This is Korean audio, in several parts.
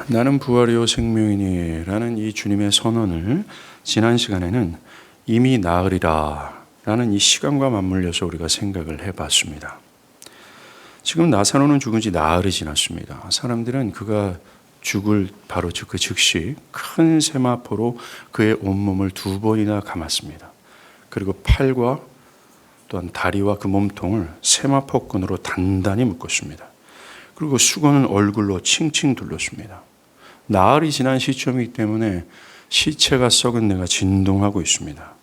나는 부활이요 생명이니 라는 이 주님의 선언을 지난 시간에는 이미 나으리라 라는 이 시간과 맞물려서 우리가 생각을 해봤습니다. 지금 나사로는 죽은 지 나흘이 지났습니다. 사람들은 그가 죽을 바로 그 즉시 큰 세마포로 그의 온몸을 2번이나 감았습니다. 그리고 팔과 또한 다리와 그 몸통을 세마포끈으로 단단히 묶었습니다. 그리고 수건은 얼굴로 칭칭 둘렀습니다. 나흘이 지난 시점이기 때문에 시체가 썩은 내가 진동하고 있습니다.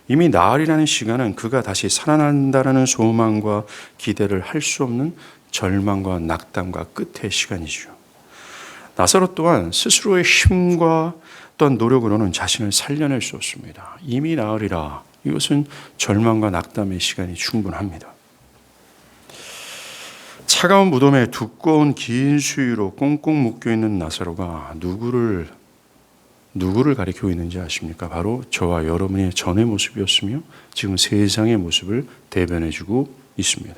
이미 나흘이라는 시간은 그가 다시 살아난다라는 소망과 기대를 할 수 없는 절망과 낙담과 끝의 시간이죠. 나사로 또한 스스로의 힘과 또한 노력으로는 자신을 살려낼 수 없습니다. 이미 나흘이라 이것은 절망과 낙담의 시간이 충분합니다. 차가운 무덤에 두꺼운 긴 수유로 꽁꽁 묶여있는 나사로가 누구를 가리키고 있는지 아십니까? 바로 저와 여러분의 전의 모습이었으며 지금 세상의 모습을 대변해주고 있습니다.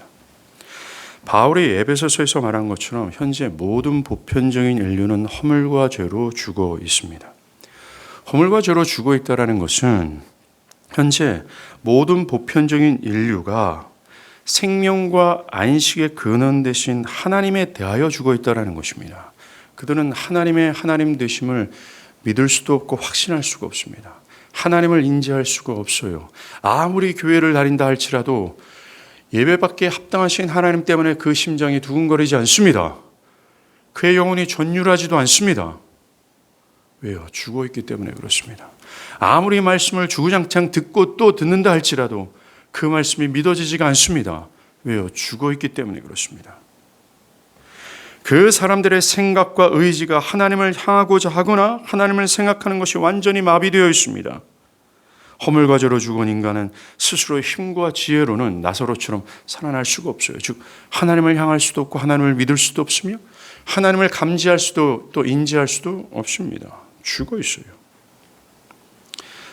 바울이 에베소서에서 말한 것처럼 현재 모든 보편적인 인류는 허물과 죄로 죽어 있습니다. 허물과 죄로 죽어 있다는 것은 현재 모든 보편적인 인류가 생명과 안식의 근원 되신 하나님에 대하여 죽어 있다는 것입니다. 그들은 하나님의 하나님 되심을 믿을 수도 없고 확신할 수가 없습니다. 하나님을 인지할 수가 없어요. 아무리 교회를 다닌다 할지라도 예배받기에 합당하신 하나님 때문에 그 심장이 두근거리지 않습니다. 그의 영혼이 전율하지도 않습니다. 왜요? 죽어 있기 때문에 그렇습니다. 아무리 말씀을 주구장창 듣고 또 듣는다 할지라도 그 말씀이 믿어지지가 않습니다. 왜요? 죽어 있기 때문에 그렇습니다. 그 사람들의 생각과 의지가 하나님을 향하고자 하거나 하나님을 생각하는 것이 완전히 마비되어 있습니다. 허물과 죄로 죽은 인간은 스스로의 힘과 지혜로는 나사로처럼 살아날 수가 없어요. 즉 하나님을 향할 수도 없고 하나님을 믿을 수도 없으며 하나님을 감지할 수도 또 인지할 수도 없습니다. 죽어 있어요.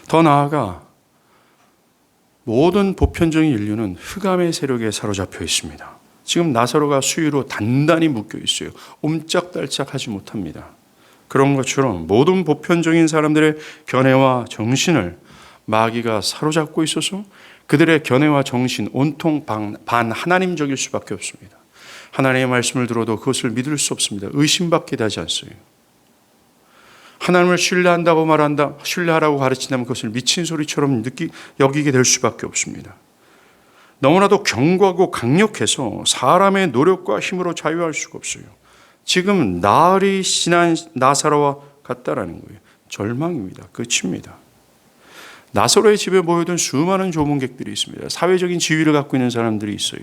더 나아가 모든 보편적인 인류는 흑암의 세력에 사로잡혀 있습니다. 지금 나사로가 수유로 단단히 묶여 있어요. 옴짝달짝하지 못합니다. 그런 것처럼 모든 보편적인 사람들의 견해와 정신을 마귀가 사로잡고 있어서 그들의 견해와 정신 온통 반하나님적일 수밖에 없습니다. 하나님의 말씀을 들어도 그것을 믿을 수 없습니다. 의심밖에 나지 않어요. 하나님을 신뢰한다고 말한다, 신뢰하라고 가르친다면 그것을 미친 소리처럼 여기게 될 수밖에 없습니다. 너무나도 견고하고 강력해서 사람의 노력과 힘으로 자유할 수가 없어요. 지금 나흘이 지난 나사로와 같다라는 거예요. 절망입니다. 끝입니다. 나사로의 집에 모여든 수많은 조문객들이 있습니다. 사회적인 지위를 갖고 있는 사람들이 있어요.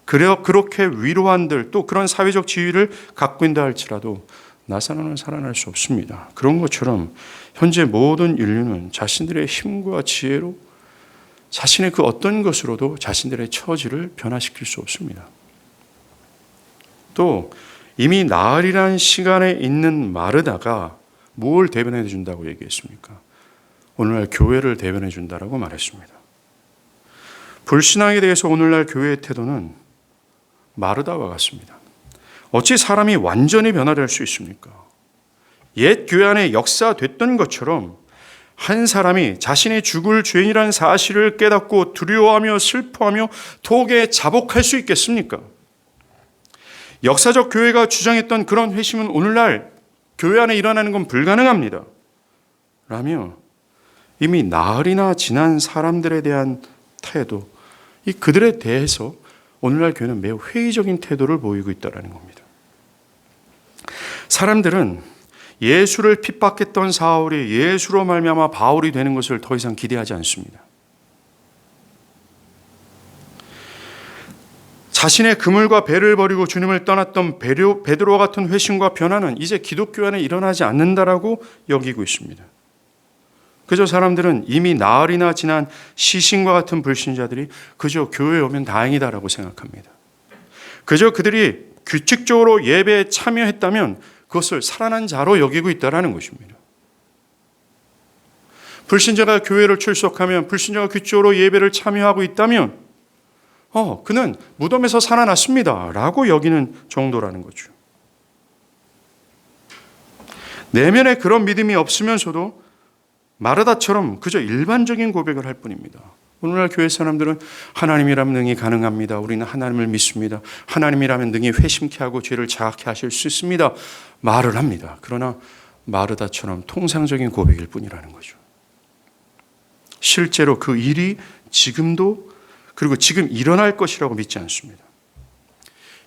그렇게 위로한들 또 그런 사회적 지위를 갖고 있다 할지라도 나사로는 살아날 수 없습니다. 그런 것처럼 현재 모든 인류는 자신들의 힘과 지혜로 자신의 그 어떤 것으로도 자신들의 처지를 변화시킬 수 없습니다. 또 이미 나흘이라는 시간에 있는 마르다가 뭘 대변해 준다고 얘기했습니까? 오늘날 교회를 대변해 준다라고 말했습니다. 불신앙에 대해서 오늘날 교회의 태도는 마르다와 같습니다. 어찌 사람이 완전히 변화될 수 있습니까? 옛 교회 안에 역사됐던 것처럼 한 사람이 자신이 죽을 죄인이라는 사실을 깨닫고 두려워하며 슬퍼하며 독에 자복할 수 있겠습니까? 역사적 교회가 주장했던 그런 회심은 오늘날 교회 안에 일어나는 건 불가능합니다. 라며 이미 나흘이나 지난 사람들에 대한 태도, 이 그들에 대해서 오늘날 교회는 매우 회의적인 태도를 보이고 있다는 겁니다. 사람들은 예수를 핍박했던 사울이 예수로 말미암아 바울이 되는 것을 더 이상 기대하지 않습니다. 자신의 그물과 배를 버리고 주님을 떠났던 베드로와 같은 회심과 변화는 이제 기독교 안에 일어나지 않는다라고 여기고 있습니다. 그저 사람들은 이미 나흘이나 지난 시신과 같은 불신자들이 그저 교회에 오면 다행이다라고 생각합니다. 그저 그들이 규칙적으로 예배에 참여했다면 그것을 살아난 자로 여기고 있다는 것입니다. 불신자가 교회를 출석하면, 불신자가 규칙적으로 예배를 참여하고 있다면 그는 무덤에서 살아났습니다 라고 여기는 정도라는 거죠. 내면에 그런 믿음이 없으면서도 마르다처럼 그저 일반적인 고백을 할 뿐입니다. 오늘날 교회 사람들은 하나님이라면 능히 가능합니다. 우리는 하나님을 믿습니다. 하나님이라면 능히 회심케 하고 죄를 자각케 하실 수 있습니다. 말을 합니다. 그러나 마르다처럼 통상적인 고백일 뿐이라는 거죠. 실제로 그 일이 지금도 그리고 지금 일어날 것이라고 믿지 않습니다.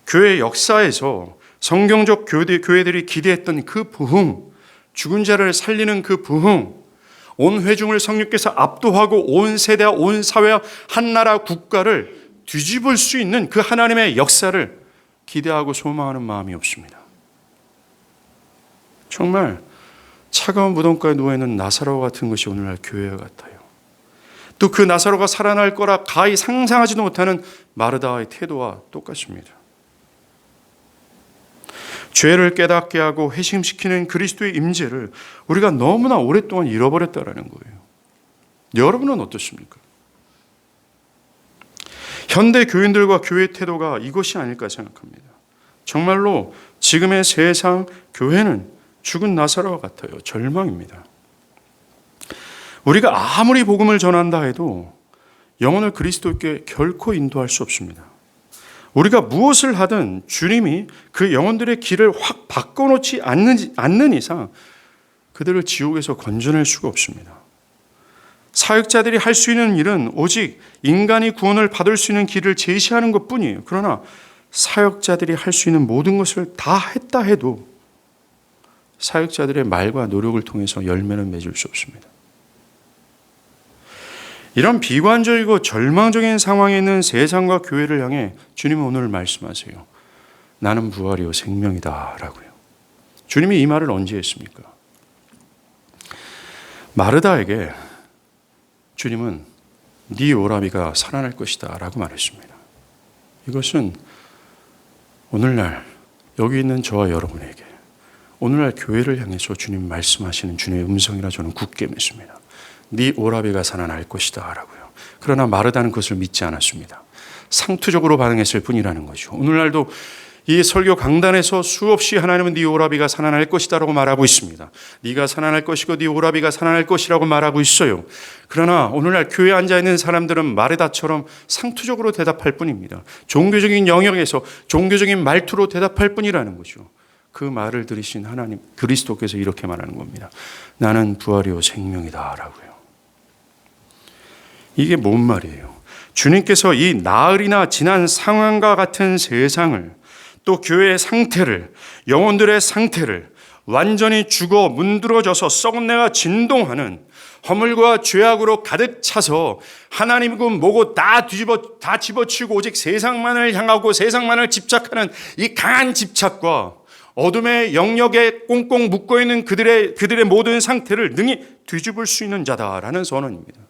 교회 역사에서 성경적 교회들이 기대했던 그 부흥, 죽은 자를 살리는 그 부흥, 온 회중을 성령께서 압도하고 온 세대와 온 사회와 한 나라 국가를 뒤집을 수 있는 그 하나님의 역사를 기대하고 소망하는 마음이 없습니다. 정말 차가운 무덤가에 누워있는 나사로와 같은 것이 오늘날 교회와 같아요. 또 그 나사로가 살아날 거라 가히 상상하지도 못하는 마르다의 태도와 똑같습니다. 죄를 깨닫게 하고 회심시키는 그리스도의 임재를 우리가 너무나 오랫동안 잃어버렸다라는 거예요. 여러분은 어떻습니까? 현대 교인들과 교회 태도가 이것이 아닐까 생각합니다. 정말로 지금의 세상 교회는 죽은 나사로와 같아요. 절망입니다. 우리가 아무리 복음을 전한다 해도 영혼을 그리스도께 결코 인도할 수 없습니다. 우리가 무엇을 하든 주님이 그 영혼들의 길을 확 바꿔놓지 않는 이상 그들을 지옥에서 건져낼 수가 없습니다. 사역자들이 할 수 있는 일은 오직 인간이 구원을 받을 수 있는 길을 제시하는 것뿐이에요. 그러나 사역자들이 할 수 있는 모든 것을 다 했다 해도 사역자들의 말과 노력을 통해서 열매는 맺을 수 없습니다. 이런 비관적이고 절망적인 상황에 있는 세상과 교회를 향해 주님은 오늘 말씀하세요. 나는 부활이요 생명이다 라고요. 주님이 이 말을 언제 했습니까? 마르다에게 주님은 네 오라비가 살아날 것이다 라고 말했습니다. 이것은 오늘날 여기 있는 저와 여러분에게 오늘날 교회를 향해서 주님 말씀하시는 주님의 음성이라 저는 굳게 믿습니다. 네 오라비가 살아날 것이다 라고요. 그러나 마르다는 그것을 믿지 않았습니다. 상투적으로 반응했을 뿐이라는 거죠. 오늘날도 이 설교 강단에서 수없이 하나님은 네 오라비가 살아날 것이다 라고 말하고 있습니다. 네가 살아날 것이고 네 오라비가 살아날 것이라고 말하고 있어요. 그러나 오늘날 교회에 앉아있는 사람들은 마르다처럼 상투적으로 대답할 뿐입니다. 종교적인 영역에서 종교적인 말투로 대답할 뿐이라는 거죠. 그 말을 들으신 하나님 그리스도께서 이렇게 말하는 겁니다. 나는 부활이요 생명이다 라고요. 이게 뭔 말이에요? 주님께서 이 나흘이나 지난 상황과 같은 세상을 또 교회의 상태를 영혼들의 상태를 완전히 죽어 문드러져서 썩은 내가 진동하는 허물과 죄악으로 가득 차서 하나님이고 뭐고 다 집어치우고 오직 세상만을 향하고 세상만을 집착하는 이 강한 집착과 어둠의 영역에 꽁꽁 묶어있는 그들의 모든 상태를 능히 뒤집을 수 있는 자다라는 선언입니다.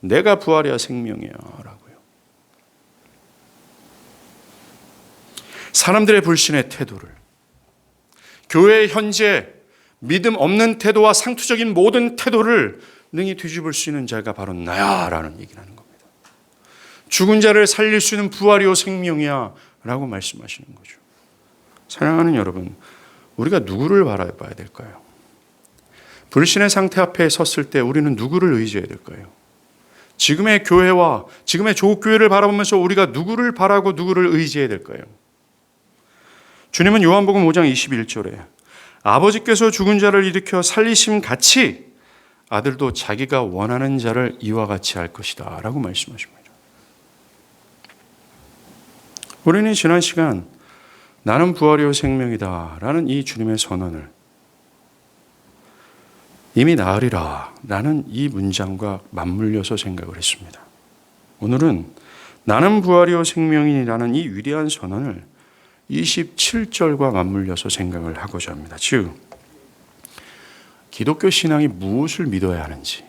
내가 부활이야 생명이야 라고요. 사람들의 불신의 태도를 교회의 현재 믿음 없는 태도와 상투적인 모든 태도를 능히 뒤집을 수 있는 자가 바로 나야 라는 얘기를 하는 겁니다. 죽은 자를 살릴 수 있는 부활이요 생명이야 라고 말씀하시는 거죠. 사랑하는 여러분, 우리가 누구를 바라봐야 될까요? 불신의 상태 앞에 섰을 때 우리는 누구를 의지해야 될까요? 지금의 교회와 지금의 조국교회를 바라보면서 우리가 누구를 바라고 누구를 의지해야 될까요? 주님은 요한복음 5장 21절에 아버지께서 죽은 자를 일으켜 살리심 같이 아들도 자기가 원하는 자를 이와 같이 할 것이다 라고 말씀하십니다. 우리는 지난 시간 나는 부활이요 생명이다 라는 이 주님의 선언을 이미 나으리라 라는 이 문장과 맞물려서 생각을 했습니다. 오늘은 나는 부활이요 생명이라는 이 위대한 선언을 27절과 맞물려서 생각을 하고자 합니다. 즉 기독교 신앙이 무엇을 믿어야 하는지,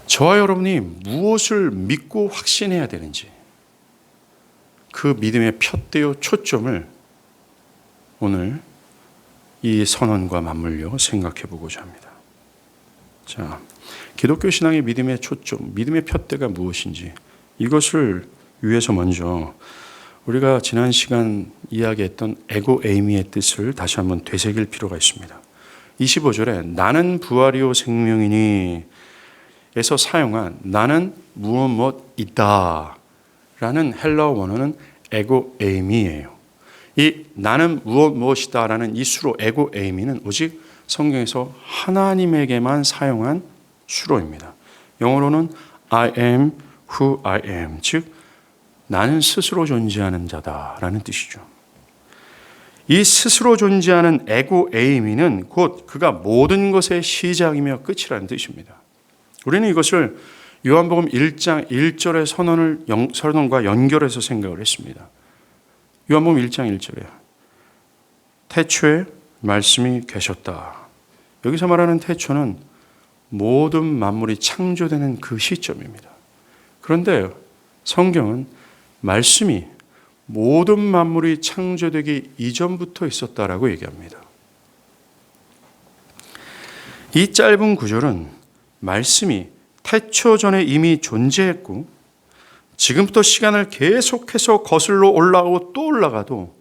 저와 여러분이 무엇을 믿고 확신해야 되는지, 그 믿음의 푯대요 초점을 오늘 이 선언과 맞물려 생각해 보고자 합니다. 자, 기독교 신앙의 믿음의 초점, 믿음의 푯대가 무엇인지 이것을 위해서 먼저 우리가 지난 시간 이야기했던 에고 에이미의 뜻을 다시 한번 되새길 필요가 있습니다. 25절에 나는 부활이요 생명이니 에서 사용한 나는 무엇이다 라는 헬라어 원어는 에고 에이미예요. 이 나는 무엇이다 라는 이 수로 에고 에이미는 오직 성경에서 하나님에게만 사용한 수로입니다. 영어로는 I am who I am, 즉 나는 스스로 존재하는 자다라는 뜻이죠. 이 스스로 존재하는 에고 에이미는 곧 그가 모든 것의 시작이며 끝이라는 뜻입니다. 우리는 이것을 요한복음 1장 1절의 선언과 연결해서 생각을 했습니다. 요한복음 1장 1절에 태초에 말씀이 계셨다. 여기서 말하는 태초는 모든 만물이 창조되는 그 시점입니다. 그런데 성경은 말씀이 모든 만물이 창조되기 이전부터 있었다라고 얘기합니다. 이 짧은 구절은 말씀이 태초 전에 이미 존재했고 지금부터 시간을 계속해서 거슬러 올라오고 또 올라가도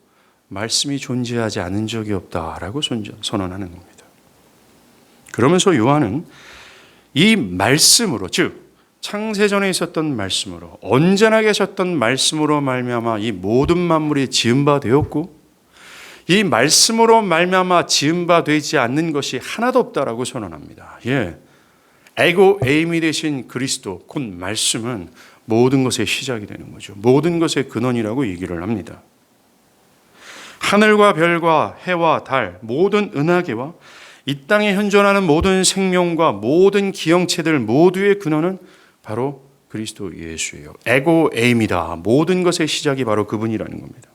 말씀이 존재하지 않은 적이 없다라고 선언하는 겁니다. 그러면서 요한은 이 말씀으로, 즉 창세전에 있었던 말씀으로, 언제나 계셨던 말씀으로 말미암아 이 모든 만물이 지은 바 되었고 이 말씀으로 말미암아 지은 바 되지 않는 것이 하나도 없다라고 선언합니다. 에고 에이미 되신 그리스도 곧 말씀은 모든 것의 시작이 되는 거죠. 모든 것의 근원이라고 얘기를 합니다. 하늘과 별과 해와 달, 모든 은하계와 이 땅에 현존하는 모든 생명과 모든 기형체들 모두의 근원은 바로 그리스도 예수예요. 에고 에이미다. 모든 것의 시작이 바로 그분이라는 겁니다.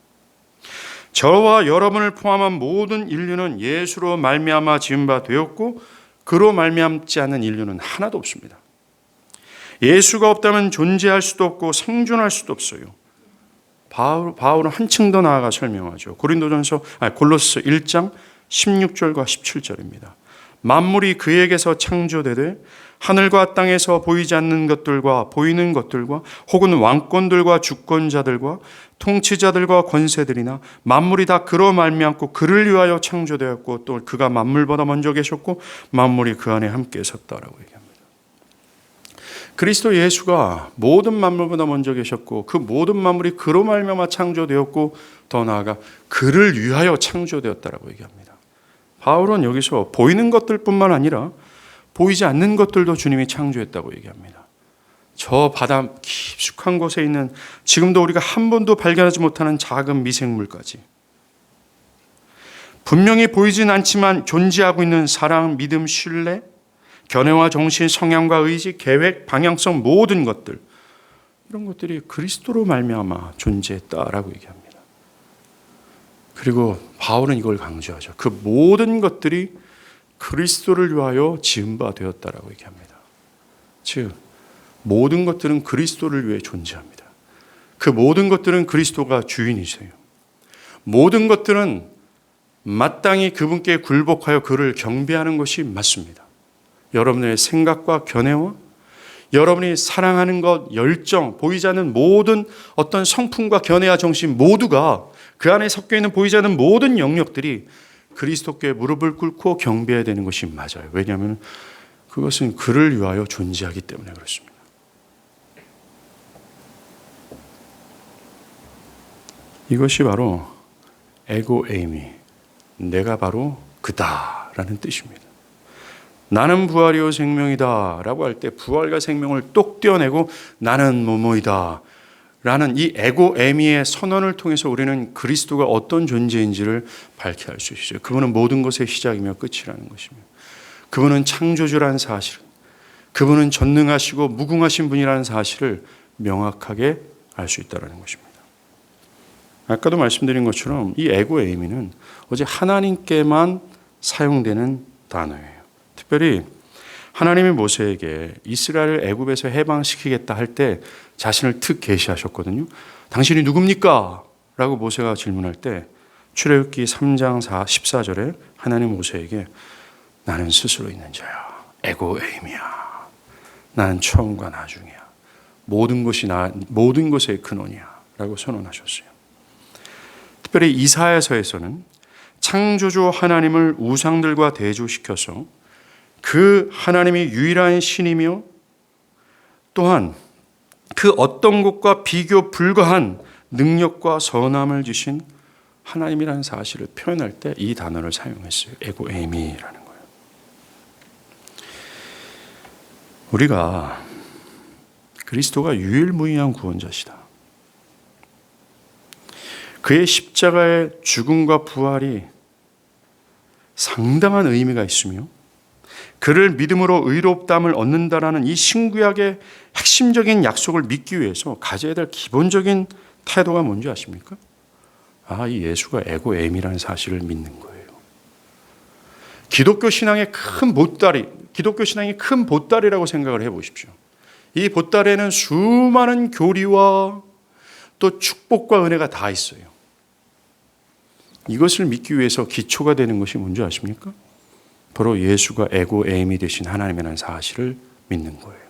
저와 여러분을 포함한 모든 인류는 예수로 말미암아 지은 바 되었고 그로 말미암지 않는 인류는 하나도 없습니다. 예수가 없다면 존재할 수도 없고 생존할 수도 없어요. 바울은 한층 더 나아가 설명하죠. 골로새 1장 16절과 17절입니다. 만물이 그에게서 창조되되 하늘과 땅에서 보이지 않는 것들과 보이는 것들과 혹은 왕권들과 주권자들과 통치자들과 권세들이나 만물이 다 그로 말미암고 그를 위하여 창조되었고 또 그가 만물보다 먼저 계셨고 만물이 그 안에 함께 섰다라고 얘기합니다. 그리스도 예수가 모든 만물보다 먼저 계셨고 그 모든 만물이 그로 말미암아 창조되었고 더 나아가 그를 위하여 창조되었다라고 얘기합니다. 바울은 여기서 보이는 것들뿐만 아니라 보이지 않는 것들도 주님이 창조했다고 얘기합니다. 저 바다 깊숙한 곳에 있는 지금도 우리가 한 번도 발견하지 못하는 작은 미생물까지 분명히 보이진 않지만 존재하고 있는 사랑, 믿음, 신뢰, 견해와 정신, 성향과 의지, 계획, 방향성 모든 것들 이런 것들이 그리스도로 말미암아 존재했다라고 얘기합니다. 그리고 바울은 이걸 강조하죠. 그 모든 것들이 그리스도를 위하여 지은 바 되었다라고 얘기합니다. 즉 모든 것들은 그리스도를 위해 존재합니다. 그 모든 것들은 그리스도가 주인이세요. 모든 것들은 마땅히 그분께 굴복하여 그를 경배하는 것이 맞습니다. 여러분의 생각과 견해와 여러분이 사랑하는 것, 열정, 보이지 않는 모든 어떤 성품과 견해와 정신 모두가 그 안에 섞여 있는 보이지 않는 모든 영역들이 그리스도께 무릎을 꿇고 경배해야 되는 것이 맞아요. 왜냐하면 그것은 그를 위하여 존재하기 때문에 그렇습니다. 이것이 바로 에고 에이미, 내가 바로 그다라는 뜻입니다. 나는 부활이요 생명이다 라고 할 때 부활과 생명을 똑 떼어내고 나는 뭐뭐이다 라는 이 에고 에미의 선언을 통해서 우리는 그리스도가 어떤 존재인지를 밝게 할 수 있어요. 그분은 모든 것의 시작이며 끝이라는 것입니다. 그분은 창조주라는 사실, 그분은 전능하시고 무궁하신 분이라는 사실을 명확하게 알 수 있다는 것입니다. 아까도 말씀드린 것처럼 이 에고 에이미는 오직 하나님께만 사용되는 단어예요. 특별히 하나님이 모세에게 이스라엘을 애굽에서 해방시키겠다 할 때 자신을 특 계시하셨거든요. 당신이 누굽니까? 라고 모세가 질문할 때 출애굽기 3장 14절에 하나님 모세에게 나는 스스로 있는 자야. 에고 에이미야. 나는 처음과 나중이야. 모든 것이 모든 것의 근원이야. 라고 선언하셨어요. 특별히 이사야서에서는 창조주 하나님을 우상들과 대조시켜서 그 하나님이 유일한 신이며 또한 그 어떤 것과 비교 불가한 능력과 선함을 주신 하나님이라는 사실을 표현할 때 이 단어를 사용했어요. 에고 에이미라는 거예요. 우리가 그리스도가 유일무이한 구원자시다. 그의 십자가의 죽음과 부활이 상당한 의미가 있으며 그를 믿음으로 의롭다함을 얻는다라는 이 신구약의 핵심적인 약속을 믿기 위해서 가져야 될 기본적인 태도가 뭔지 아십니까? 이 예수가 에고 에임이라는 사실을 믿는 거예요. 기독교 신앙의 큰 보따리라고 생각을 해보십시오. 이 보따리에는 수많은 교리와 또 축복과 은혜가 다 있어요. 이것을 믿기 위해서 기초가 되는 것이 뭔지 아십니까? 바로 예수가 에고 에임이 되신 하나님이라는 사실을 믿는 거예요.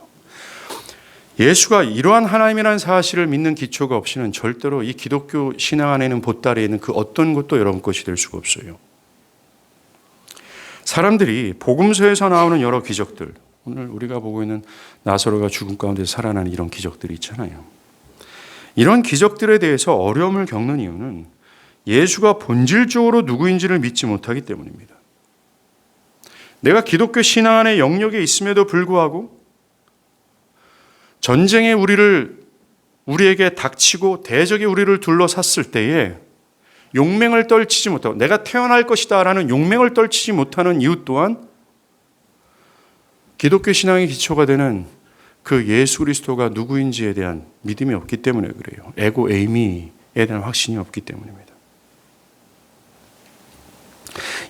예수가 이러한 하나님이라는 사실을 믿는 기초가 없이는 절대로 이 기독교 신앙 안에는 보따리에는 그 어떤 것도 여러분 것이 될 수가 없어요. 사람들이 복음서에서 나오는 여러 기적들, 오늘 우리가 보고 있는 나사로가 죽음 가운데 살아나는 이런 기적들이 있잖아요. 이런 기적들에 대해서 어려움을 겪는 이유는 예수가 본질적으로 누구인지를 믿지 못하기 때문입니다. 내가 기독교 신앙 안의 영역에 있음에도 불구하고 전쟁에 우리에게 닥치고 대적이 우리를 둘러쌌을 때에 용맹을 떨치지 못하고 내가 태어날 것이다 라는 용맹을 떨치지 못하는 이유 또한 기독교 신앙의 기초가 되는 그 예수 그리스도가 누구인지에 대한 믿음이 없기 때문에 그래요. 에고 에이미에 대한 확신이 없기 때문입니다.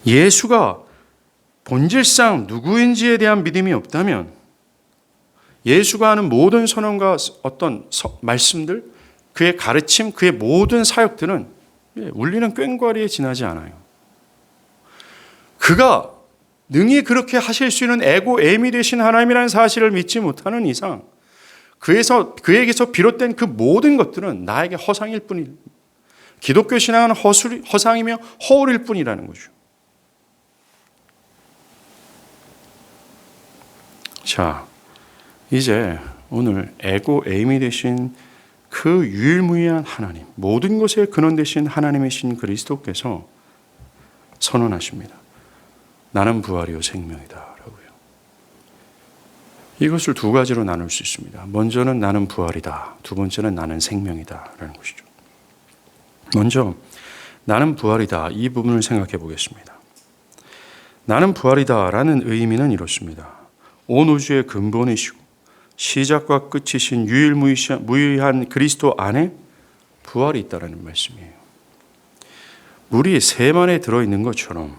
예수가 본질상 누구인지에 대한 믿음이 없다면 예수가 하는 모든 선언과 어떤 말씀들, 그의 가르침, 그의 모든 사역들은 울리는 꽹과리에 지나지 않아요. 그가 능히 그렇게 하실 수 있는 에고 에임이 되신 하나님이라는 사실을 믿지 못하는 이상 그에게서 비롯된 그 모든 것들은 나에게 허상일 뿐입니다. 기독교 신앙은 허상이며 허울일 뿐이라는 거죠. 자, 이제 오늘 에고 에임이 되신 그 유일무이한 하나님, 모든 것의 근원 되신 하나님이신 그리스도께서 선언하십니다. 나는 부활이요 생명이다 라고요. 이것을 두 가지로 나눌 수 있습니다. 먼저는 나는 부활이다. 두 번째는 나는 생명이다 라는 것이죠. 먼저 나는 부활이다. 이 부분을 생각해 보겠습니다. 나는 부활이다 라는 의미는 이렇습니다. 온 우주의 근본이시고 시작과 끝이신 유일무이한 그리스도 안에 부활이 있다라는 말씀이에요. 물이 샘 안에 들어있는 것처럼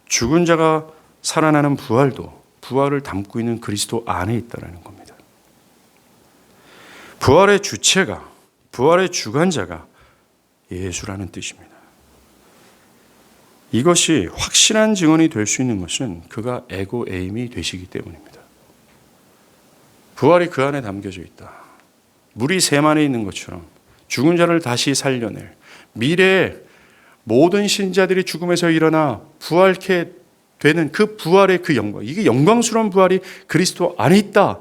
죽은 자가 살아나는 부활도 부활을 담고 있는 그리스도 안에 있다라는 겁니다. 부활의 주체가, 부활의 주관자가 예수라는 뜻입니다. 이것이 확실한 증언이 될 수 있는 것은 그가 에고 에임이 되시기 때문입니다. 부활이 그 안에 담겨져 있다. 물이 샘 안에 있는 것처럼 죽은 자를 다시 살려낼 미래에 모든 신자들이 죽음에서 일어나 부활케 되는 그 부활의 그 영광, 이게 영광스러운 부활이 그리스도 안에 있다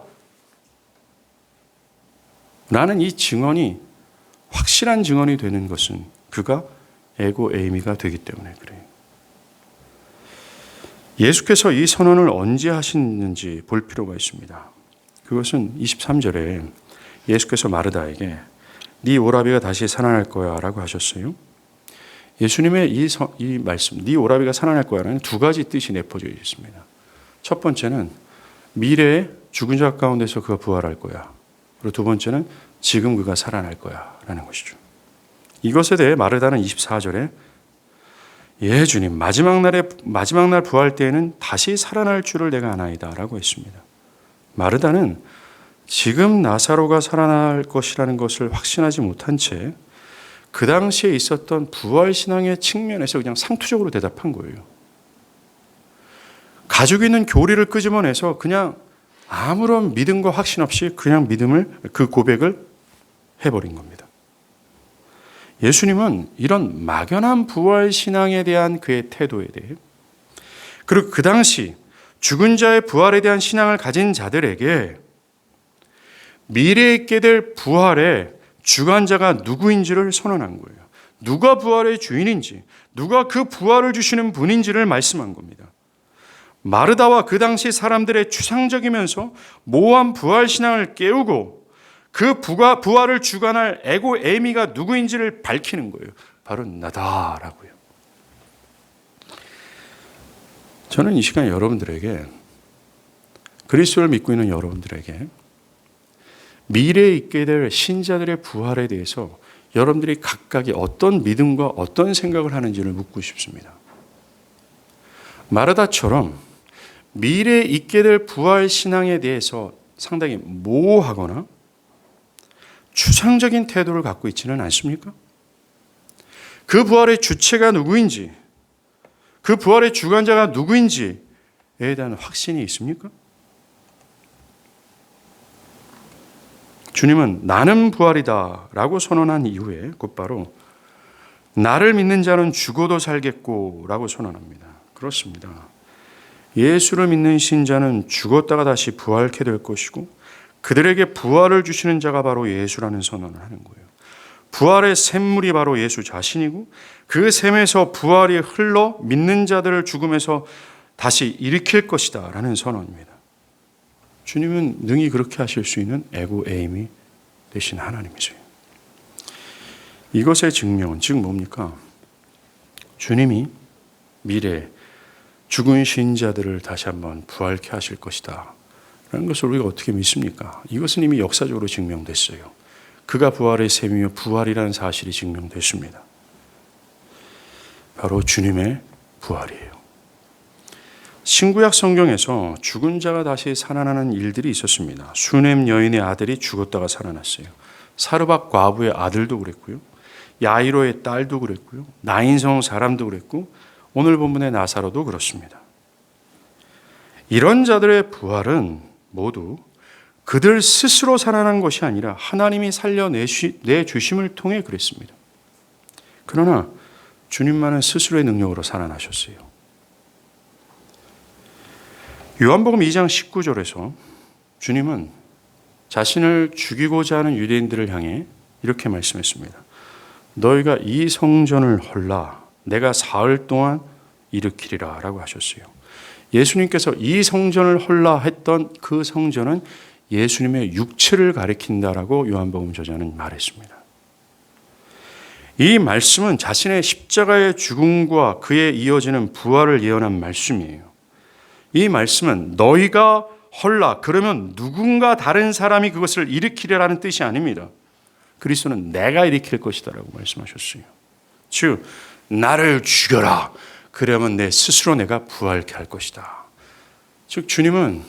라는 이 증언이 확실한 증언이 되는 것은 그가 에고 에이미가 되기 때문에 그래요. 예수께서 이 선언을 언제 하시는지 볼 필요가 있습니다. 그것은 23절에 예수께서 마르다에게 네 오라비가 다시 살아날 거야 라고 하셨어요. 예수님의 이 말씀, 네 오라비가 살아날 거야 라는 두 가지 뜻이 내포되어 있습니다. 첫 번째는 미래에 죽은 자 가운데서 그가 부활할 거야. 그리고 두 번째는 지금 그가 살아날 거야 라는 것이죠. 이것에 대해 마르다는 24절에 예 주님 마지막 날 부활 때에는 다시 살아날 줄을 내가 아나이다 라고 했습니다. 마르다는 지금 나사로가 살아날 것이라는 것을 확신하지 못한 채 그 당시에 있었던 부활신앙의 측면에서 그냥 상투적으로 대답한 거예요. 가지고 있는 교리를 끄집어내서 그냥 아무런 믿음과 확신 없이 그냥 그 고백을 해버린 겁니다. 예수님은 이런 막연한 부활 신앙에 대한 그의 태도에 대해, 그리고 그 당시 죽은 자의 부활에 대한 신앙을 가진 자들에게 미래에 있게 될 부활의 주관자가 누구인지를 선언한 거예요. 누가 부활의 주인인지, 누가 그 부활을 주시는 분인지를 말씀한 겁니다. 마르다와 그 당시 사람들의 추상적이면서 모호한 부활 신앙을 깨우고 그 부활을 주관할 에고 에이미가 누구인지를 밝히는 거예요. 바로 나다라고요. 저는 이 시간 여러분들에게, 그리스도를 믿고 있는 여러분들에게 미래에 있게 될 신자들의 부활에 대해서 여러분들이 각각이 어떤 믿음과 어떤 생각을 하는지를 묻고 싶습니다. 마르다처럼 미래에 있게 될 부활 신앙에 대해서 상당히 모호하거나 추상적인 태도를 갖고 있지는 않습니까? 그 부활의 주체가 누구인지, 그 부활의 주관자가 누구인지에 대한 확신이 있습니까? 주님은 나는 부활이다 라고 선언한 이후에 곧바로 나를 믿는 자는 죽어도 살겠고 라고 선언합니다. 그렇습니다. 예수를 믿는 신자는 죽었다가 다시 부활케 될 것이고 그들에게 부활을 주시는 자가 바로 예수라는 선언을 하는 거예요. 부활의 샘물이 바로 예수 자신이고 그 샘에서 부활이 흘러 믿는 자들을 죽음에서 다시 일으킬 것이다 라는 선언입니다. 주님은 능히 그렇게 하실 수 있는 에고 에임이 되신 하나님이세요. 이것의 증명은 즉 뭡니까? 주님이 미래에 죽은 신자들을 다시 한번 부활케 하실 것이다 라는 것을 우리가 어떻게 믿습니까? 이것은 이미 역사적으로 증명됐어요. 그가 부활의 셈이며 부활이라는 사실이 증명됐습니다. 바로 주님의 부활이에요. 신구약 성경에서 죽은 자가 다시 살아나는 일들이 있었습니다. 수넴 여인의 아들이 죽었다가 살아났어요. 사르밧 과부의 아들도 그랬고요. 야이로의 딸도 그랬고요. 나인성 사람도 그랬고 오늘 본문의 나사로도 그렇습니다. 이런 자들의 부활은 모두 그들 스스로 살아난 것이 아니라 하나님이 살려내주심을 통해 그랬습니다. 그러나 주님만은 스스로의 능력으로 살아나셨어요. 요한복음 2장 19절에서 주님은 자신을 죽이고자 하는 유대인들을 향해 이렇게 말씀했습니다. 너희가 이 성전을 헐라 내가 사흘 동안 일으키리라 라고 하셨어요. 예수님께서 이 성전을 헐라 했던 그 성전은 예수님의 육체를 가리킨다라고 요한복음 저자는 말했습니다. 이 말씀은 자신의 십자가의 죽음과 그에 이어지는 부활을 예언한 말씀이에요. 이 말씀은 너희가 헐라 그러면 누군가 다른 사람이 그것을 일으키려라는 뜻이 아닙니다. 그리스도는 내가 일으킬 것이다 라고 말씀하셨어요. 즉 나를 죽여라 그러면 내 스스로 내가 부활케 할 것이다. 즉 주님은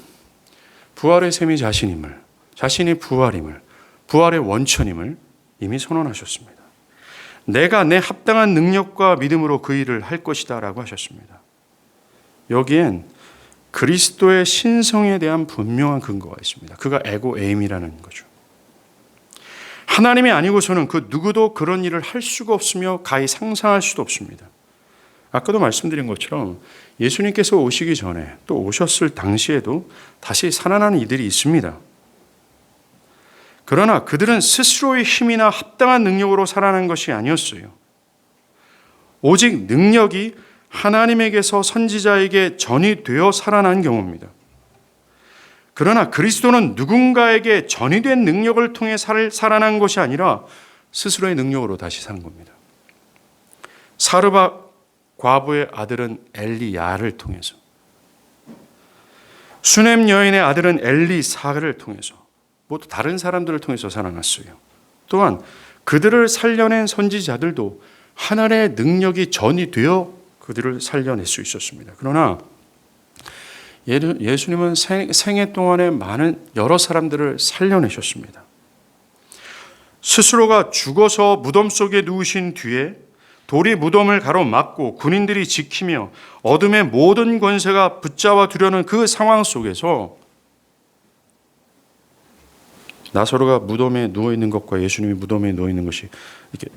부활의 셈이 자신임을, 자신이 부활임을, 부활의 원천임을 이미 선언하셨습니다. 내가 내 합당한 능력과 믿음으로 그 일을 할 것이다 라고 하셨습니다. 여기엔 그리스도의 신성에 대한 분명한 근거가 있습니다. 그가 에고 에임이라는 거죠. 하나님이 아니고서는 그 누구도 그런 일을 할 수가 없으며 가히 상상할 수도 없습니다. 아까도 말씀드린 것처럼 예수님께서 오시기 전에 또 오셨을 당시에도 다시 살아나는 이들이 있습니다. 그러나 그들은 스스로의 힘이나 합당한 능력으로 살아난 것이 아니었어요. 오직 능력이 하나님에게서 선지자에게 전이되어 살아난 경우입니다. 그러나 그리스도는 누군가에게 전이된 능력을 통해 살아난 것이 아니라 스스로의 능력으로 다시 산 겁니다. 사르밧 과부의 아들은 엘리야를 통해서, 수넴 여인의 아들은 엘리사를 통해서, 모두 다른 사람들을 통해서 살아났어요. 또한 그들을 살려낸 선지자들도 하나님의 능력이 전이되어 그들을 살려낼 수 있었습니다. 그러나 예수님은 생애 동안에 많은 여러 사람들을 살려내셨습니다. 스스로가 죽어서 무덤 속에 누우신 뒤에 돌이 무덤을 가로막고 군인들이 지키며 어둠의 모든 권세가 붙잡아 두려는 그 상황 속에서 나사로가 무덤에 누워 있는 것과 예수님이 무덤에 누워 있는 것이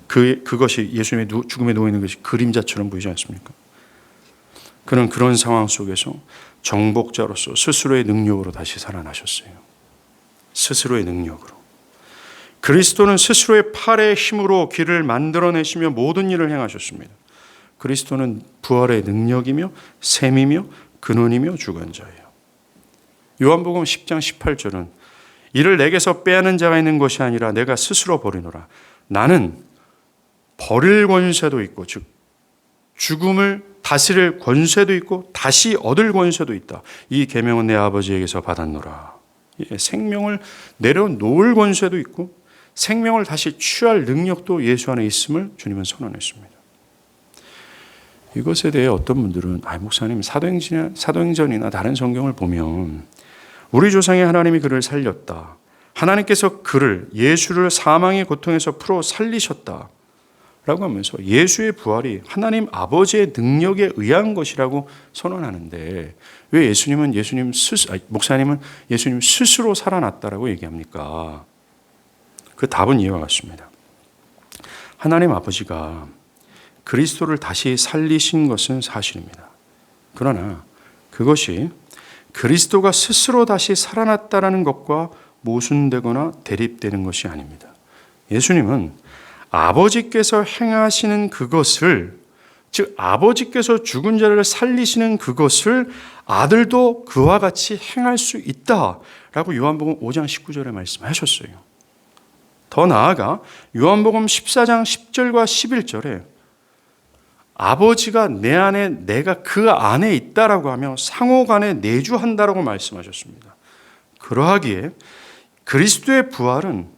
그것이 예수님의 죽음에 누워 있는 것이 그림자처럼 보이지 않습니까? 그는 그런 상황 속에서 정복자로서 스스로의 능력으로 다시 살아나셨어요. 스스로의 능력으로. 그리스도는 스스로의 팔의 힘으로 길을 만들어내시며 모든 일을 행하셨습니다. 그리스도는 부활의 능력이며 셈이며 근원이며 주관자예요. 요한복음 10장 18절은 이를 내게서 빼앗는 자가 있는 것이 아니라 내가 스스로 버리노라. 나는 버릴 권세도 있고 즉 죽음을 다스릴 권세도 있고 다시 얻을 권세도 있다. 이 계명은 내 아버지에게서 받았노라. 생명을 내려놓을 권세도 있고 생명을 다시 취할 능력도 예수 안에 있음을 주님은 선언했습니다. 이것에 대해 어떤 분들은 목사님 사도행전이나 다른 성경을 보면 우리 조상의 하나님이 그를 살렸다. 하나님께서 그를 예수를 사망의 고통에서 풀어 살리셨다. 라고 하면서 예수의 부활이 하나님 아버지의 능력에 의한 것이라고 선언하는데 왜 목사님은 예수님 스스로 살아났다라고 얘기합니까? 그 답은 이와 같습니다. 하나님 아버지가 그리스도를 다시 살리신 것은 사실입니다. 그러나 그것이 그리스도가 스스로 다시 살아났다라는 것과 모순되거나 대립되는 것이 아닙니다. 예수님은 아버지께서 행하시는 그것을, 즉 아버지께서 죽은 자를 살리시는 그것을 아들도 그와 같이 행할 수 있다라고 요한복음 5장 19절에 말씀하셨어요. 더 나아가 요한복음 14장 10절과 11절에 아버지가 내 안에 내가 그 안에 있다라고 하며 상호간에 내주한다라고 말씀하셨습니다. 그러하기에 그리스도의 부활은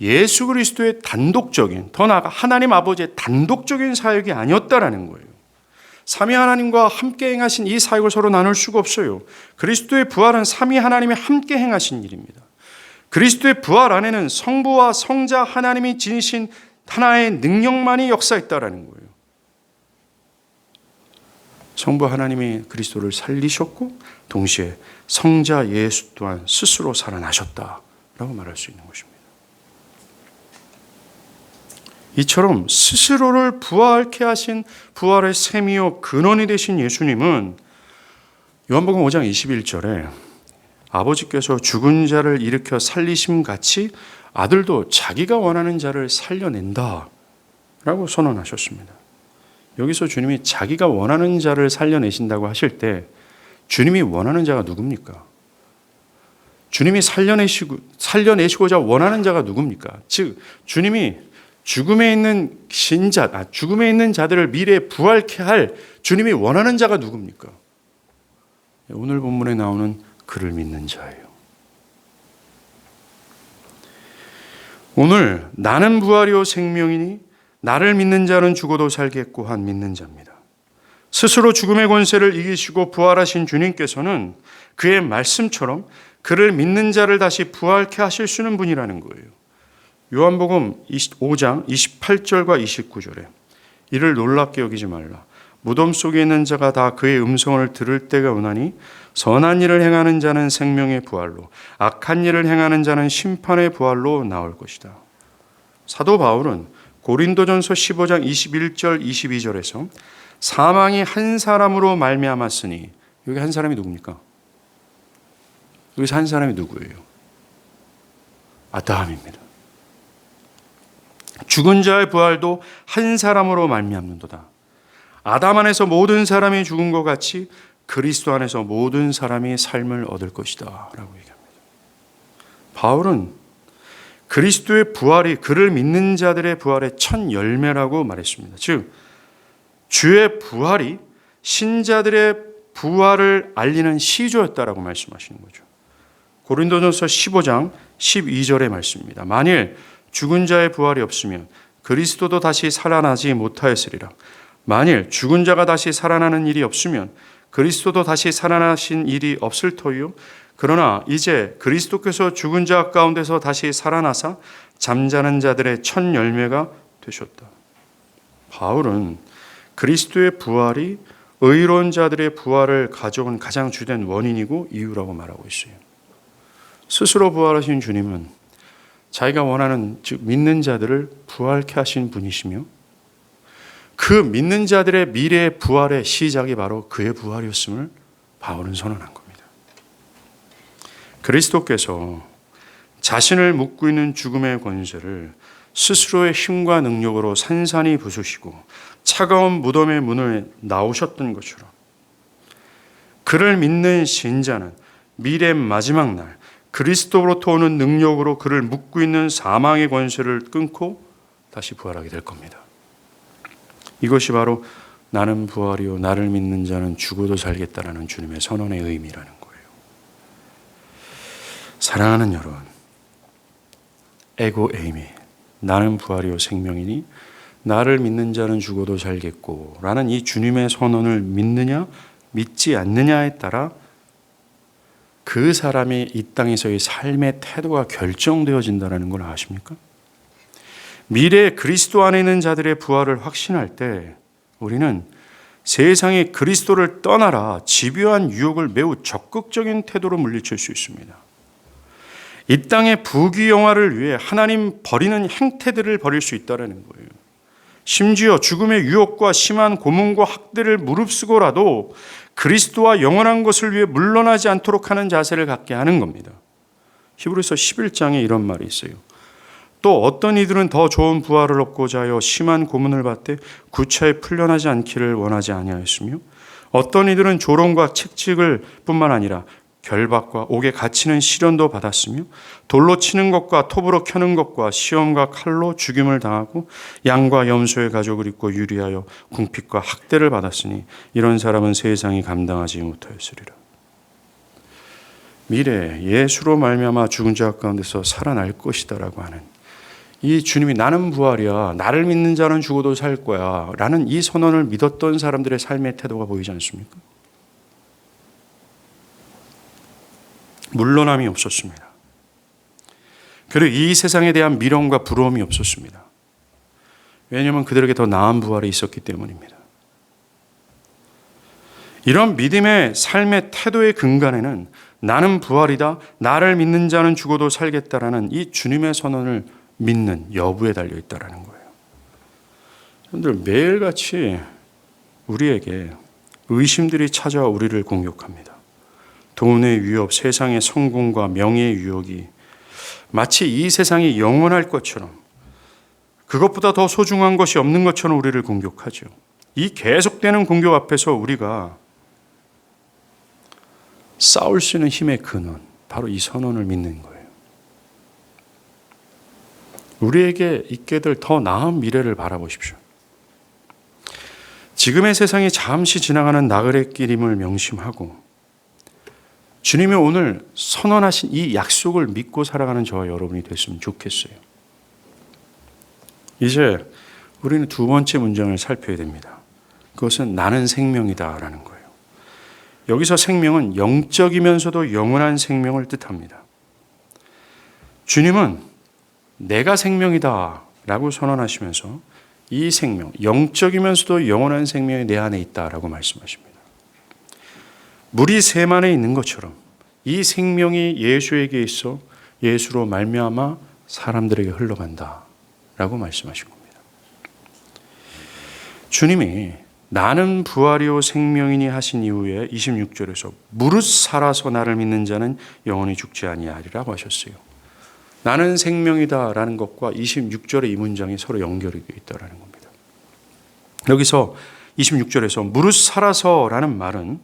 예수 그리스도의 단독적인, 더 나아가 하나님 아버지의 단독적인 사역이 아니었다라는 거예요. 삼위 하나님과 함께 행하신 이 사역을 서로 나눌 수가 없어요. 그리스도의 부활은 삼위 하나님이 함께 행하신 일입니다. 그리스도의 부활 안에는 성부와 성자 하나님이 지니신 하나의 능력만이 역사했다라는 거예요. 성부 하나님이 그리스도를 살리셨고 동시에 성자 예수 또한 스스로 살아나셨다라고 말할 수 있는 것입니다. 이처럼 스스로를 부활케 하신 부활의 셈이요 근원이 되신 예수님은 요한복음 5장 21절에 아버지께서 죽은 자를 일으켜 살리심 같이 아들도 자기가 원하는 자를 살려낸다라고 선언하셨습니다. 여기서 주님이 자기가 원하는 자를 살려내신다고 하실 때 주님이 원하는 자가 누굽니까? 주님이 살려내시고자 원하는 자가 누굽니까? 즉 주님이 죽음에 있는 죽음에 있는 자들을 미래에 부활케 할 주님이 원하는 자가 누굽니까? 오늘 본문에 나오는 그를 믿는 자예요. 오늘 나는 부활이요 생명이니 나를 믿는 자는 죽어도 살겠고 한 믿는 자입니다. 스스로 죽음의 권세를 이기시고 부활하신 주님께서는 그의 말씀처럼 그를 믿는 자를 다시 부활케 하실 수 있는 분이라는 거예요. 요한복음 5장 28절과 29절에 이를 놀랍게 여기지 말라. 무덤 속에 있는 자가 다 그의 음성을 들을 때가 오나니 선한 일을 행하는 자는 생명의 부활로 악한 일을 행하는 자는 심판의 부활로 나올 것이다. 사도 바울은 고린도전서 15장 21절 22절에서 사망이 한 사람으로 말미암았으니 여기 한 사람이 누굽니까? 여기서 한 사람이 누구예요? 아담입니다. 죽은 자의 부활도 한 사람으로 말미암는도다. 아담 안에서 모든 사람이 죽은 것 같이 그리스도 안에서 모든 사람이 삶을 얻을 것이다 라고 얘기합니다. 바울은 그리스도의 부활이 그를 믿는 자들의 부활의 첫 열매라고 말했습니다. 즉 주의 부활이 신자들의 부활을 알리는 시조였다라고 말씀하시는 거죠. 고린도전서 15장 12절의 말씀입니다. 만일 죽은 자의 부활이 없으면 그리스도도 다시 살아나지 못하였으리라. 만일 죽은 자가 다시 살아나는 일이 없으면 그리스도도 다시 살아나신 일이 없을 터이요. 그러나 이제 그리스도께서 죽은 자 가운데서 다시 살아나사 잠자는 자들의 첫 열매가 되셨다. 바울은 그리스도의 부활이 의로운 자들의 부활을 가져온 가장 주된 원인이고 이유라고 말하고 있어요. 스스로 부활하신 주님은 자기가 원하는, 즉 믿는 자들을 부활케 하신 분이시며 그 믿는 자들의 미래의 부활의 시작이 바로 그의 부활이었음을 바울은 선언한 겁니다. 그리스도께서 자신을 묶고 있는 죽음의 권세를 스스로의 힘과 능력으로 산산히 부수시고 차가운 무덤의 문을 나오셨던 것처럼 그를 믿는 신자는 미래 마지막 날 그리스도로부터 오는 능력으로 그를 묶고 있는 사망의 권세를 끊고 다시 부활하게 될 겁니다. 이것이 바로 나는 부활이요 나를 믿는 자는 죽어도 살겠다라는 주님의 선언의 의미라는 거예요. 사랑하는 여러분, 에고 에이미, 나는 부활이요 생명이니 나를 믿는 자는 죽어도 살겠고 라는 이 주님의 선언을 믿느냐 믿지 않느냐에 따라 그 사람이 이 땅에서의 삶의 태도가 결정되어진다는 걸 아십니까? 미래에 그리스도 안에 있는 자들의 부활을 확신할 때 우리는 세상의 그리스도를 떠나라 집요한 유혹을 매우 적극적인 태도로 물리칠 수 있습니다. 이 땅의 부귀영화를 위해 하나님 버리는 행태들을 버릴 수 있다는 거예요. 심지어 죽음의 유혹과 심한 고문과 학대를 무릅쓰고라도 그리스도와 영원한 것을 위해 물러나지 않도록 하는 자세를 갖게 하는 겁니다. 히브리서 11장에 이런 말이 있어요. 또 어떤 이들은 더 좋은 부활을 얻고자 하여 심한 고문을 받되 구차에 풀려나지 않기를 원하지 아니하였으며 어떤 이들은 조롱과 채찍을 뿐만 아니라 결박과 옥에 갇히는 시련도 받았으며 돌로 치는 것과 톱으로 켜는 것과 시험과 칼로 죽임을 당하고 양과 염소의 가죽을 입고 유리하여 궁핍과 학대를 받았으니 이런 사람은 세상이 감당하지 못하였으리라. 미래에 예수로 말미암아 죽은 자 가운데서 살아날 것이다라고 하는 이 주님이 나는 부활이야, 나를 믿는 자는 죽어도 살 거야 라는 이 선언을 믿었던 사람들의 삶의 태도가 보이지 않습니까? 물러남이 없었습니다. 그리고 이 세상에 대한 미련과 부러움이 없었습니다. 왜냐하면 그들에게 더 나은 부활이 있었기 때문입니다. 이런 믿음의 삶의 태도의 근간에는 나는 부활이다, 나를 믿는 자는 죽어도 살겠다라는 이 주님의 선언을 믿는 여부에 달려있다는 거예요. 여러분들 매일같이 우리에게 의심들이 찾아와 우리를 공격합니다. 돈의 위협, 세상의 성공과 명예의 유혹이 마치 이 세상이 영원할 것처럼 그것보다 더 소중한 것이 없는 것처럼 우리를 공격하죠. 이 계속되는 공격 앞에서 우리가 싸울 수 있는 힘의 근원, 바로 이 선언을 믿는 거예요. 우리에게 있게 될 더 나은 미래를 바라보십시오. 지금의 세상이 잠시 지나가는 나그네 길임을 명심하고 주님이 오늘 선언하신 이 약속을 믿고 살아가는 저와 여러분이 됐으면 좋겠어요. 이제 우리는 두 번째 문장을 살펴야 됩니다. 그것은 나는 생명이다라는 거예요. 여기서 생명은 영적이면서도 영원한 생명을 뜻합니다. 주님은 내가 생명이다라고 선언하시면서 이 생명, 영적이면서도 영원한 생명이 내 안에 있다라고 말씀하십니다. 물이 샘 안에 있는 것처럼 이 생명이 예수에게 있어 예수로 말미암아 사람들에게 흘러간다라고 말씀하신 겁니다. 주님이 나는 부활이요 생명이니 하신 이후에 26절에서 무릇 살아서 나를 믿는 자는 영원히 죽지 아니하리라고 하셨어요. 나는 생명이다라는 것과 26절의 이 문장이 서로 연결이 되어 있다는 겁니다. 여기서 26절에서 무릇 살아서라는 말은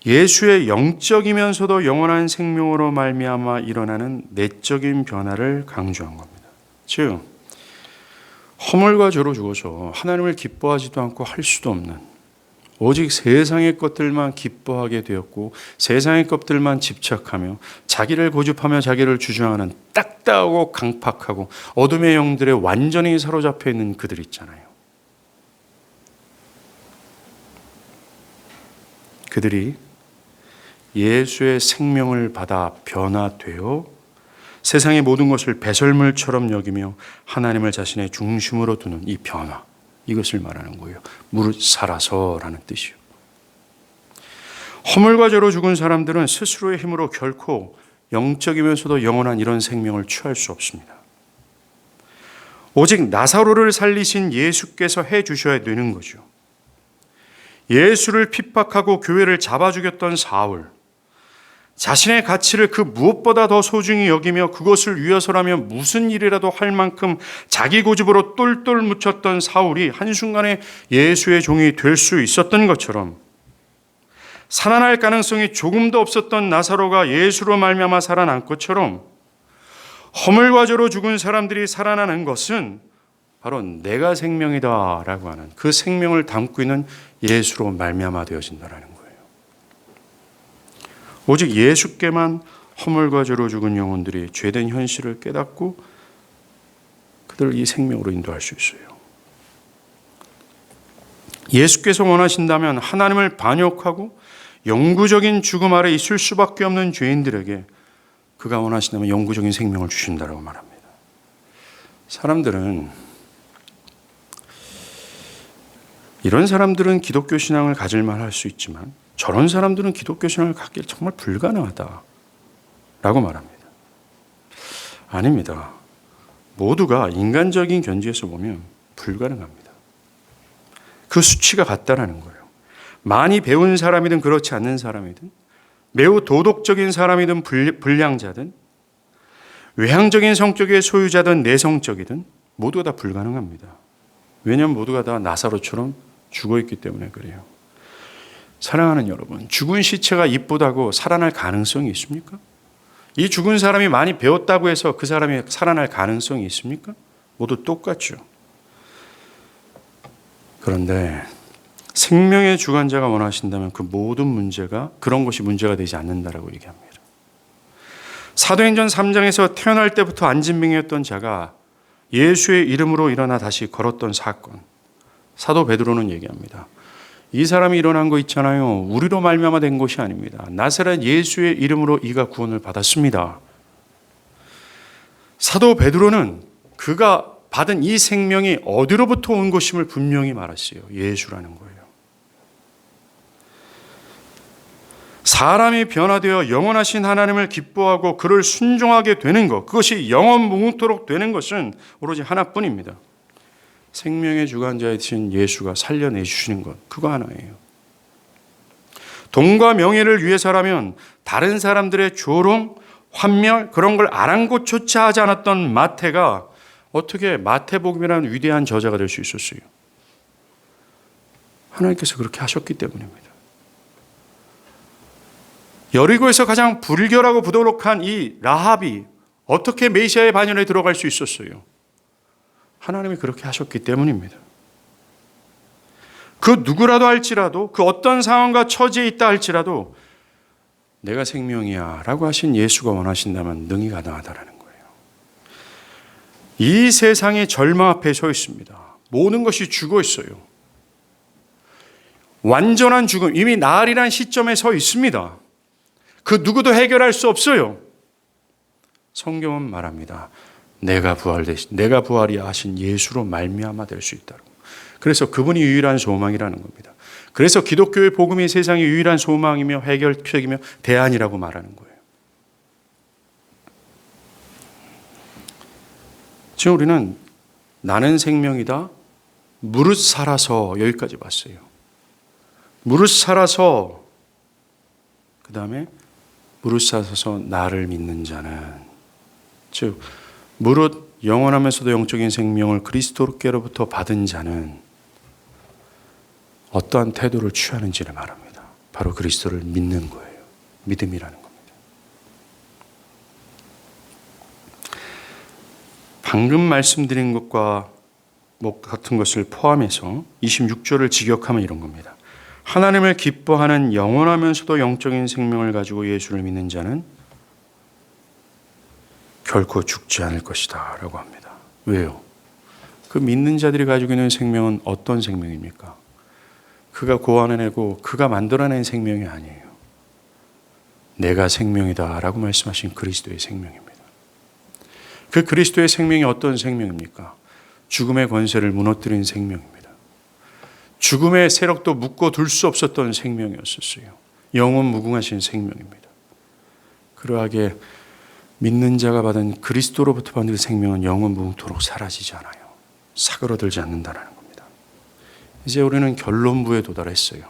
예수의 영적이면서도 영원한 생명으로 말미암아 일어나는 내적인 변화를 강조한 겁니다. 즉 허물과 죄로 죽어서 하나님을 기뻐하지도 않고 할 수도 없는 오직 세상의 것들만 기뻐하게 되었고 세상의 것들만 집착하며 자기를 고집하며 자기를 주장하는 딱딱하고 강팍하고 어둠의 영들에 완전히 사로잡혀 있는 그들 있잖아요. 그들이 예수의 생명을 받아 변화되어 세상의 모든 것을 배설물처럼 여기며 하나님을 자신의 중심으로 두는 이 변화, 이것을 말하는 거예요. 무릇 살아서라는 뜻이요. 허물과 죄로 죽은 사람들은 스스로의 힘으로 결코 영적이면서도 영원한 이런 생명을 취할 수 없습니다. 오직 나사로를 살리신 예수께서 해 주셔야 되는 거죠. 예수를 핍박하고 교회를 잡아 죽였던 사울, 자신의 가치를 그 무엇보다 더 소중히 여기며 그것을 위해서라며 무슨 일이라도 할 만큼 자기 고집으로 똘똘 묻혔던 사울이 한순간에 예수의 종이 될 수 있었던 것처럼, 살아날 가능성이 조금도 없었던 나사로가 예수로 말미암아 살아난 것처럼, 허물과 죄로 죽은 사람들이 살아나는 것은 바로 내가 생명이다라고 하는 그 생명을 담고 있는 예수로 말미암아 되어진다라는 거예요. 오직 예수께만 허물과 죄로 죽은 영혼들이 죄된 현실을 깨닫고 그들을 이 생명으로 인도할 수 있어요. 예수께서 원하신다면 하나님을 반역하고 영구적인 죽음 아래 있을 수밖에 없는 죄인들에게 그가 원하신다면 영구적인 생명을 주신다라고 말합니다. 이런 사람들은 기독교 신앙을 가질 만할 수 있지만 저런 사람들은 기독교 신앙을 갖기 정말 불가능하다라고 말합니다. 아닙니다. 모두가 인간적인 견지에서 보면 불가능합니다. 그 수치가 같다라는 거예요. 많이 배운 사람이든 그렇지 않는 사람이든, 매우 도덕적인 사람이든 불량자든, 외향적인 성격의 소유자든 내성적이든 모두가 다 불가능합니다. 왜냐하면 모두가 다 나사로처럼 죽어있기 때문에 그래요. 사랑하는 여러분, 죽은 시체가 이쁘다고 살아날 가능성이 있습니까? 이 죽은 사람이 많이 배웠다고 해서 그 사람이 살아날 가능성이 있습니까? 모두 똑같죠. 그런데 생명의 주관자가 원하신다면 그 모든 문제가, 그런 것이 문제가 되지 않는다라고 얘기합니다. 사도행전 3장에서 태어날 때부터 안진병이었던 자가 예수의 이름으로 일어나 다시 걸었던 사건, 사도 베드로는 얘기합니다. 이 사람이 일어난 거 있잖아요. 우리로 말미암아 된 것이 아닙니다. 나사렛 예수의 이름으로 이가 구원을 받았습니다. 사도 베드로는 그가 받은 이 생명이 어디로부터 온 것임을 분명히 말했어요. 예수라는 거예요. 사람이 변화되어 영원하신 하나님을 기뻐하고 그를 순종하게 되는 것, 그것이 영원 무궁토록 되는 것은 오로지 하나뿐입니다. 생명의 주관자이신 예수가 살려내 주시는 것, 그거 하나예요. 돈과 명예를 위해서라면 다른 사람들의 조롱, 환멸, 그런 걸 아랑곳조차 하지 않았던 마태가 어떻게 마태복음이라는 위대한 저자가 될 수 있었어요? 하나님께서 그렇게 하셨기 때문입니다. 여리고에서 가장 불결하고 부도덕한 이 라합이 어떻게 메시아의 반열에 들어갈 수 있었어요? 하나님이 그렇게 하셨기 때문입니다. 그 누구라도 할지라도, 그 어떤 상황과 처지에 있다 할지라도 내가 생명이야 라고 하신 예수가 원하신다면 능히 가능하다라는 거예요. 이 세상이 절망 앞에 서 있습니다. 모든 것이 죽어 있어요. 완전한 죽음, 이미 나으리란 시점에 서 있습니다. 그 누구도 해결할 수 없어요. 성경은 말합니다. 내가 부활이야 하신 예수로 말미암아 될 수 있다고. 그래서 그분이 유일한 소망이라는 겁니다. 그래서 기독교의 복음이 세상의 유일한 소망이며 해결책이며 대안이라고 말하는 거예요. 지금 우리는 나는 생명이다, 무릇 살아서 여기까지 봤어요. 무릇 살아서, 그 다음에 무릇 살아서 나를 믿는 자는, 즉 무릇 영원하면서도 영적인 생명을 그리스도께로부터 받은 자는 어떠한 태도를 취하는지를 말합니다. 바로 그리스도를 믿는 거예요. 믿음이라는 겁니다. 방금 말씀드린 것과 같은 것을 포함해서 26절을 직역하면 이런 겁니다. 하나님을 기뻐하는 영원하면서도 영적인 생명을 가지고 예수를 믿는 자는 결코 죽지 않을 것이다 라고 합니다. 왜요? 그 믿는 자들이 가지고 있는 생명은 어떤 생명입니까? 그가 고안해내고 그가 만들어낸 생명이 아니에요. 내가 생명이다 라고 말씀하신 그리스도의 생명입니다. 그 그리스도의 생명이 어떤 생명입니까? 죽음의 권세를 무너뜨린 생명입니다. 죽음의 세력도 묶어둘 수 없었던 생명이었었어요. 영원 무궁하신 생명입니다. 그러하게 믿는 자가 받은 그리스도로부터 받은 그 생명은 영원 무궁토록 사라지지 않아요. 사그러들지 않는다는 겁니다. 이제 우리는 결론부에 도달했어요.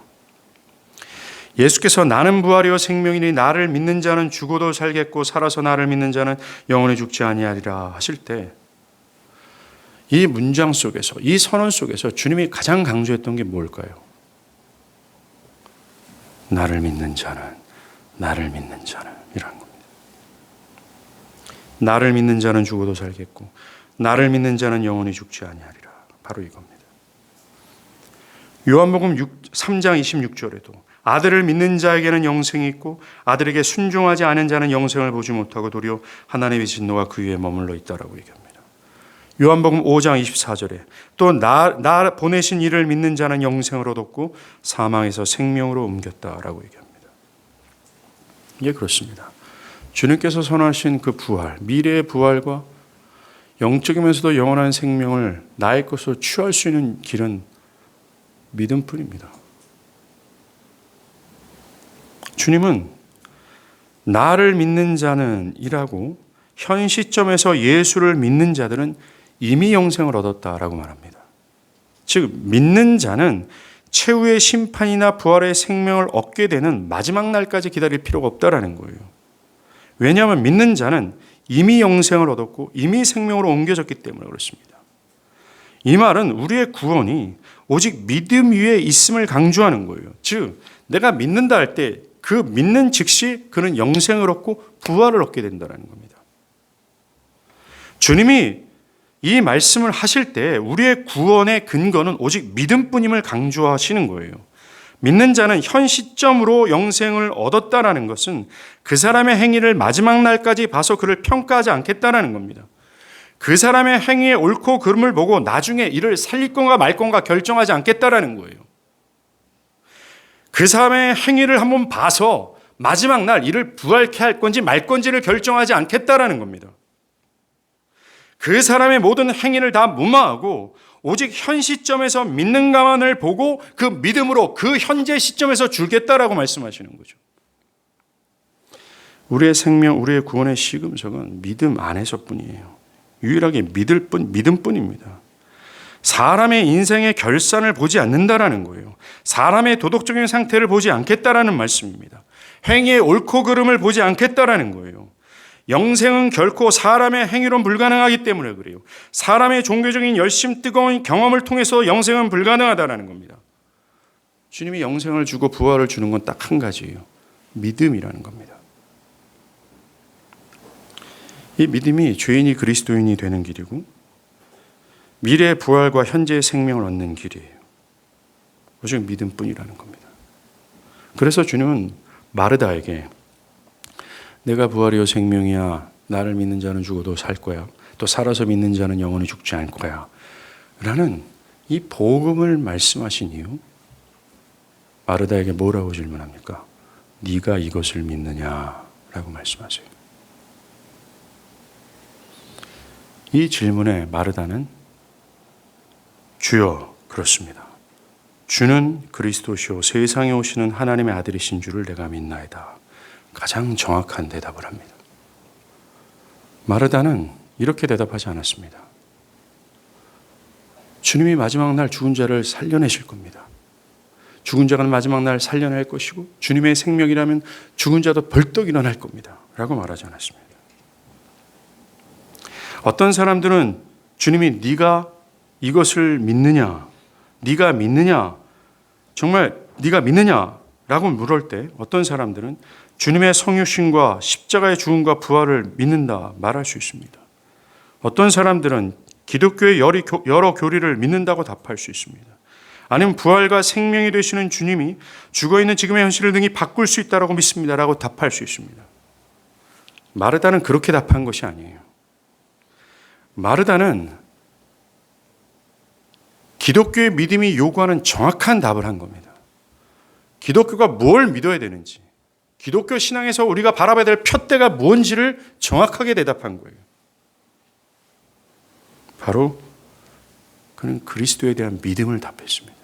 예수께서 나는 부활이요 생명이니 나를 믿는 자는 죽어도 살겠고 살아서 나를 믿는 자는 영원히 죽지 아니하리라 하실 때 이 문장 속에서, 이 선언 속에서 주님이 가장 강조했던 게 뭘까요? 나를 믿는 자는, 나를 믿는 자는 이란 겁니다. 나를 믿는 자는 죽어도 살겠고 나를 믿는 자는 영원히 죽지 아니하리라. 바로 이겁니다. 요한복음 3장 26절에도 아들을 믿는 자에게는 영생이 있고 아들에게 순종하지 않은 자는 영생을 보지 못하고 도리어 하나님의 진노가 그 위에 머물러 있다라고 얘기합니다. 요한복음 5장 24절에 또 나 보내신 이를 믿는 자는 영생을 얻었고 사망에서 생명으로 옮겼다라고 얘기합니다. 이게 그렇습니다. 주님께서 선하신 그 부활, 미래의 부활과 영적이면서도 영원한 생명을 나의 것으로 취할 수 있는 길은 믿음뿐입니다. 주님은 나를 믿는 자는 이라고 현 시점에서 예수를 믿는 자들은 이미 영생을 얻었다라고 말합니다. 즉 믿는 자는 최후의 심판이나 부활의 생명을 얻게 되는 마지막 날까지 기다릴 필요가 없다라는 거예요. 왜냐하면 믿는 자는 이미 영생을 얻었고 이미 생명으로 옮겨졌기 때문에 그렇습니다. 이 말은 우리의 구원이 오직 믿음 위에 있음을 강조하는 거예요. 즉 내가 믿는다 할 때 그 믿는 즉시 그는 영생을 얻고 부활을 얻게 된다는 겁니다. 주님이 이 말씀을 하실 때 우리의 구원의 근거는 오직 믿음뿐임을 강조하시는 거예요. 믿는 자는 현 시점으로 영생을 얻었다라는 것은 그 사람의 행위를 마지막 날까지 봐서 그를 평가하지 않겠다라는 겁니다. 그 사람의 행위의 옳고 그름을 보고 나중에 이를 살릴 건가 말 건가 결정하지 않겠다라는 거예요. 그 사람의 행위를 한번 봐서 마지막 날 이를 부활케 할 건지 말 건지를 결정하지 않겠다라는 겁니다. 그 사람의 모든 행위를 다 무마하고 오직 현 시점에서 믿는가만을 보고 그 믿음으로 그 현재 시점에서 줄겠다라고 말씀하시는 거죠. 우리의 생명, 우리의 구원의 시금석은 믿음 안에서뿐이에요. 유일하게 믿음뿐입니다. 사람의 인생의 결산을 보지 않는다라는 거예요. 사람의 도덕적인 상태를 보지 않겠다라는 말씀입니다. 행위의 옳고 그름을 보지 않겠다라는 거예요. 영생은 결코 사람의 행위로 불가능하기 때문에 그래요. 사람의 종교적인 열심 뜨거운 경험을 통해서 영생은 불가능하다라는 겁니다. 주님이 영생을 주고 부활을 주는 건 딱 한 가지예요. 믿음이라는 겁니다. 이 믿음이 죄인이 그리스도인이 되는 길이고 미래의 부활과 현재의 생명을 얻는 길이에요. 오직 믿음뿐이라는 겁니다. 그래서 주님은 마르다에게 내가 부활이요 생명이야. 나를 믿는 자는 죽어도 살 거야. 또 살아서 믿는 자는 영원히 죽지 않을 거야. 라는 이 복음을 말씀하신 이유 마르다에게 뭐라고 질문합니까? 네가 이것을 믿느냐라고 말씀하세요. 이 질문에 마르다는 주여 그렇습니다. 주는 그리스도시요 세상에 오시는 하나님의 아들이신 줄을 내가 믿나이다. 가장 정확한 대답을 합니다. 마르다는 이렇게 대답하지 않았습니다. 주님이 마지막 날 죽은 자를 살려내실 겁니다. 죽은 자가 마지막 날 살려낼 것이고 주님의 생명이라면 죽은 자도 벌떡 일어날 겁니다. 라고 말하지 않았습니다. 어떤 사람들은 주님이 네가 이것을 믿느냐? 네가 믿느냐? 정말 네가 믿느냐? 라고 물을 때 어떤 사람들은 주님의 성육신과 십자가의 죽음과 부활을 믿는다 말할 수 있습니다. 어떤 사람들은 기독교의 여러 교리를 믿는다고 답할 수 있습니다. 아니면 부활과 생명이 되시는 주님이 죽어있는 지금의 현실을 능히 바꿀 수 있다고 믿습니다라고 답할 수 있습니다. 마르다는 그렇게 답한 것이 아니에요. 마르다는 기독교의 믿음이 요구하는 정확한 답을 한 겁니다. 기독교가 뭘 믿어야 되는지, 기독교 신앙에서 우리가 바라봐야 될 푯대가 뭔지를 정확하게 대답한 거예요. 바로 그는 그리스도에 대한 믿음을 답했습니다.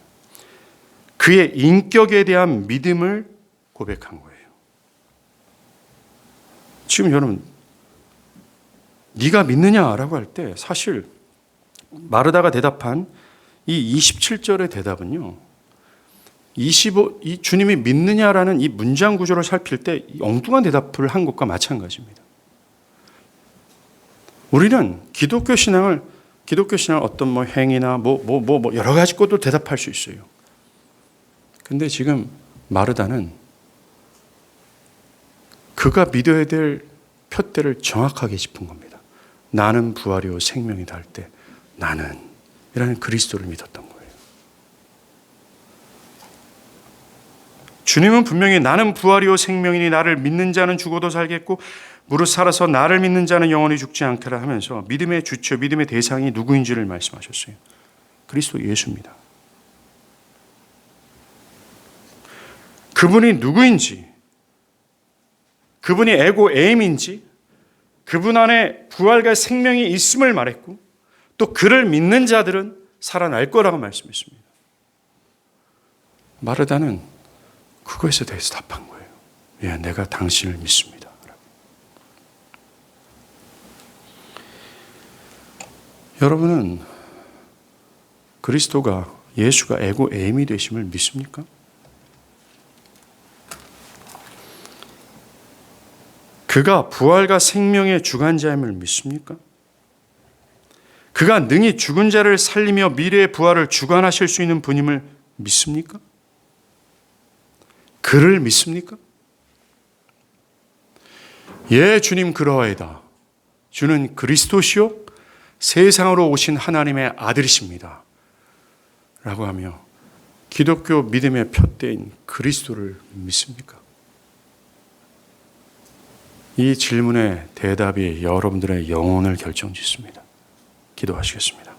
그의 인격에 대한 믿음을 고백한 거예요. 지금 여러분, 네가 믿느냐라고 할 때 사실 마르다가 대답한 이 27절의 대답은요, 이 주님이 믿느냐라는 이 문장 구조를 살필 때 엉뚱한 대답을 한 것과 마찬가지입니다. 우리는 기독교 신앙을 어떤 뭐 행위나 여러 가지 것도 대답할 수 있어요. 근데 지금 마르다는 그가 믿어야 될 표대를 정확하게 짚은 겁니다. 나는 부활이요 생명이다 할 때 나는 이라는 그리스도를 믿었던 거예요. 주님은 분명히 나는 부활이요 생명이니 나를 믿는 자는 죽어도 살겠고 무릇 살아서 나를 믿는 자는 영원히 죽지 않게라 하면서 믿음의 주체, 믿음의 대상이 누구인지를 말씀하셨어요. 그리스도 예수입니다. 그분이 누구인지, 그분이 에고 에임인지, 그분 안에 부활과 생명이 있음을 말했고 또 그를 믿는 자들은 살아날 거라고 말씀했습니다. 마르다는 그것에 대해서 답한 거예요. 예, 내가 당신을 믿습니다. 여러분은 그리스도가 예수가 에고 에임이 되심을 믿습니까? 그가 부활과 생명의 주관자임을 믿습니까? 그가 능히 죽은 자를 살리며 미래의 부활을 주관하실 수 있는 분임을 믿습니까? 그를 믿습니까? 예, 주님 그러하이다. 주는 그리스도시요 세상으로 오신 하나님의 아들이십니다. 라고 하며 기독교 믿음의 표대인 그리스도를 믿습니까? 이 질문의 대답이 여러분들의 영혼을 결정짓습니다. 기도하시겠습니다.